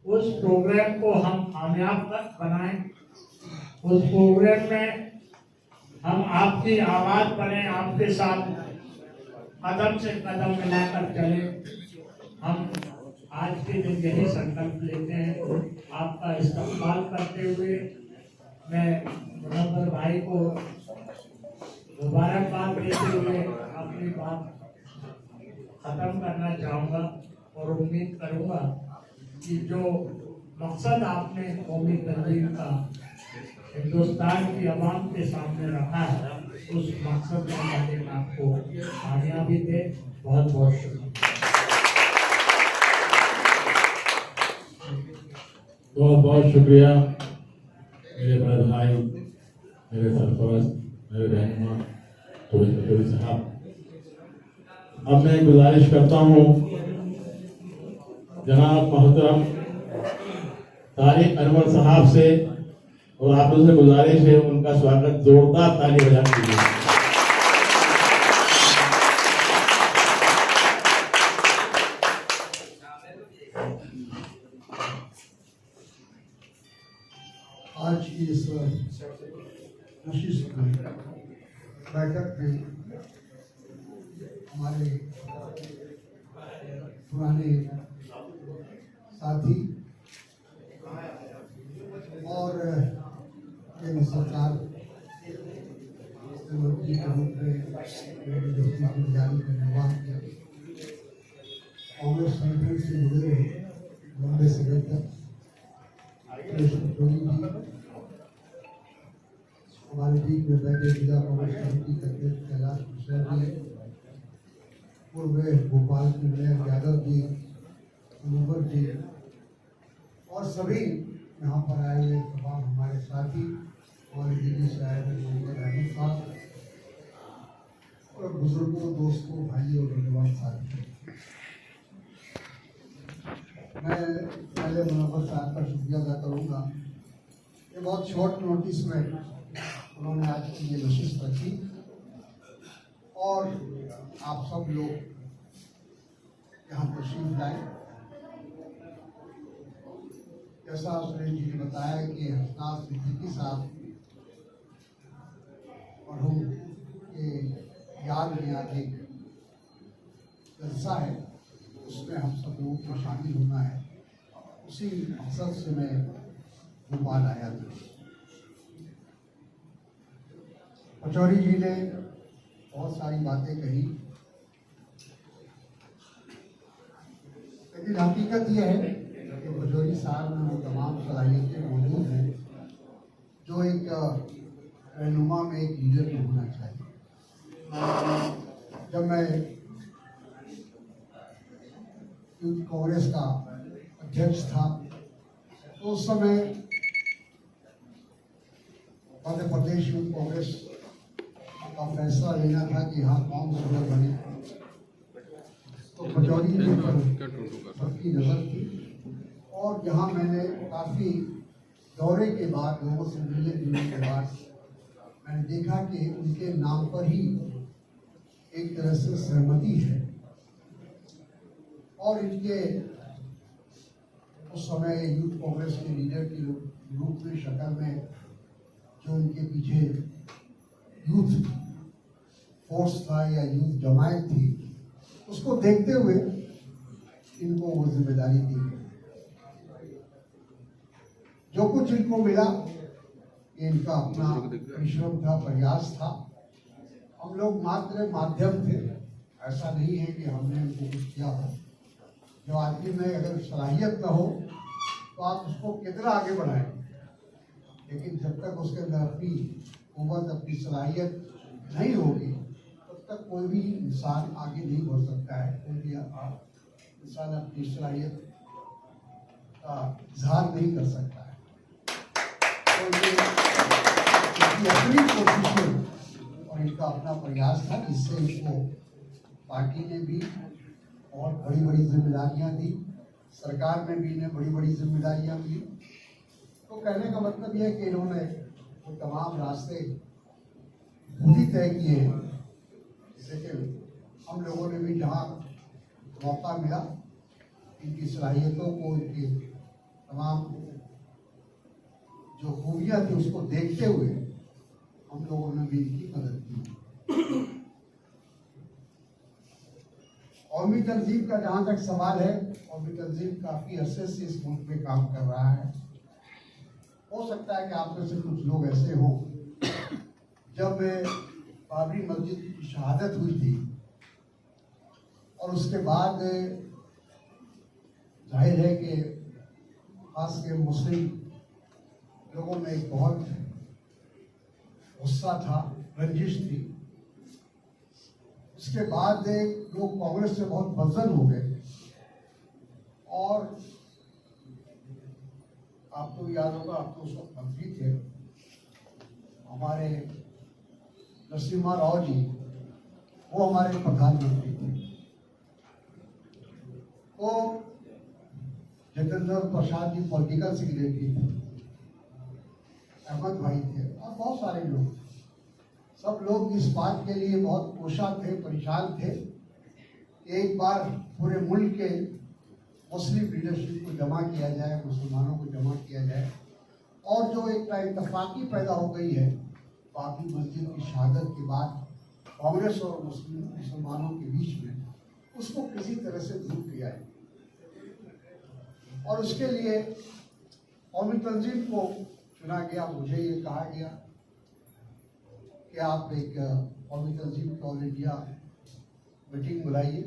उस प्रोग्राम को हम कामयाब बनाएं, उस प्रोग्राम में हम आपकी आवाज बने, आपके साथ कदम से कदम मिलाकर चले। हम आज के दिन यही संकल्प लेते हैं। आपका इस्तेमाल करते हुए मैं मुनव्वर भाई को मुबारकबाद देते हुए अपनी बात खत्म करना चाहूँगा और उम्मीद करूँगा कि जो मकसद आपने कौमी तंजीम का हिंदुस्तान की आवाम के सामने रखा है, उस मकसद में मालिक आपको कामयाबी दे। बहुत बहुत शुक्रिया। बहुत बहुत शुक्रिया मेरे बड़े भाई, मेरे सरफराज, मेरे रहनुमा चौधरी साहब। अब मैं गुजारिश करता हूँ जनाब मोहतरम तारिक अनवर साहब से, और आप लोगों से गुजारिश है उनका स्वागत जोरदार ताली बजा कीजिए। आज की इस नशिस्त में बैठक में हमारे पुराने साथी और केंद्र सरकार की जारी का निर्वाह किया, कांग्रेस संगठन से जुड़े लंबे समय तक हमारे बीच में बैठे जिला कांग्रेस समिति के अध्यक्ष कैलाश मिश्रा जी, पूर्व भोपाल के विनय यादव जी, मुनव्वर जी और सभी यहाँ पर आए हुए तमाम हमारे साथी और दिल्ली से आए हुए मोहम्मद अहमद साहब और बुजुर्गों, दोस्तों, भाइयों और नौजवान साथी। मैं पहले मुनव्वर साहब का शुक्रिया अदा करूँगा। ये बहुत शॉर्ट नोटिस में उन्होंने आज की ये नशिस्त रखी और आप सब लोग यहाँ तशरीफ लाए। जैसा सुरेश जी ने बताया कि हसनात सिद्दीकी साहब और हम के याद में आज एक जलसा है, उसमें हम सब लोगों को शामिल होना है। उसी मकसद से मैं भोपाल आया था। पचौरी जी ने बहुत सारी बातें कही, लेकिन हकीकत यह है कि पचौरी साहब में वो तमाम सलाहियतें मौजूद हैं जो एक रहनुमा में, एक लीडर में होना चाहिए। जब मैं यूथ कांग्रेस का अध्यक्ष था तो उस समय मध्य प्रदेश यूथ कांग्रेस का फैसला लेना था कि हाँ कौन सदर बने, तो पचौरी जी पर सबकी नजर थी। और जहाँ मैंने काफ़ी दौरे के बाद लोगों से मिलने जुलने के बाद मैंने देखा कि उनके नाम पर ही एक तरह से सहमति है और इनके उस समय यूथ कांग्रेस के लीडर के रूप में, शक्ल में जो इनके पीछे यूथ फोर्स था या यूथ जमायत थी, उसको देखते हुए इनको वो जिम्मेदारी दी गई। जो कुछ इनको मिला इनका अपना परिश्रम था, प्रयास था। हम लोग मात्र माध्यम थे, ऐसा नहीं है कि हमने उनको कुछ किया हो। जो आदमी में अगर सलाहियत न हो तो आप उसको कितना आगे बढ़ाएंगे, लेकिन जब तक उसके अंदर अपनी कुव्वत, अपनी सलाहियत नहीं होगी तब तक कोई भी इंसान आगे नहीं बढ़ सकता है। कोई भी इंसान अपनी सलाहियत का इजहार नहीं कर सकता है। तो ये अपनी कोशिशें और इनका अपना प्रयास था, जिससे इनको पार्टी ने भी और बड़ी बड़ी जिम्मेदारियां दी, सरकार में भी इन्हें बड़ी बड़ी जिम्मेदारियां दी। तो कहने का मतलब यह है कि इन्होंने वो तमाम रास्ते खुद ही तय किए हैं, जैसे कि हम लोगों ने भी जहाँ मौका मिला इनकी सलाहियतों को, इनके तमाम जो खूबियां थी उसको देखते हुए हम लोगों ने भी इनकी मदद की। कौमी तंजीम का जहाँ तक सवाल है, कौमी तंजीम काफ़ी अरसे से इस मुल्क में काम कर रहा है। हो सकता है कि आप में से कुछ लोग ऐसे हों, जब बाबरी मस्जिद की शहादत हुई थी और उसके बाद जाहिर है कि खास के मुस्लिम लोगों में एक बहुत गुस्सा था, रंजिश थी। उसके बाद लोग कांग्रेस से बहुत बदजन हो गए और आपको याद होगा, आप तो उस वक्त मंत्री थे, हमारे नरसिम्हा राव जी, वो हमारे प्रधानमंत्री थे। तो जितेंद्र प्रसाद जी पॉलिटिकल सेक्रेटरी थे, अहमद भाई थे और बहुत सारे लोग। सब लोग इस बात के लिए बहुत कोशा थे, परेशान थे कि एक बार पूरे मुल्क के मुस्लिम लीडरशिप को जमा किया जाए, मुसलमानों को जमा किया जाए और जो एक इत्तेफाकी पैदा हो गई है बाबरी मस्जिद की शहादत के बाद कांग्रेस और मुसलमानों के बीच में, उसको किसी तरह से दूर किया है। और उसके लिए कौमी तंजीम को चुना गया। मुझे ये कहा गया कि आप एक कौमी तंजीम की ऑल इंडिया मीटिंग बुलाइए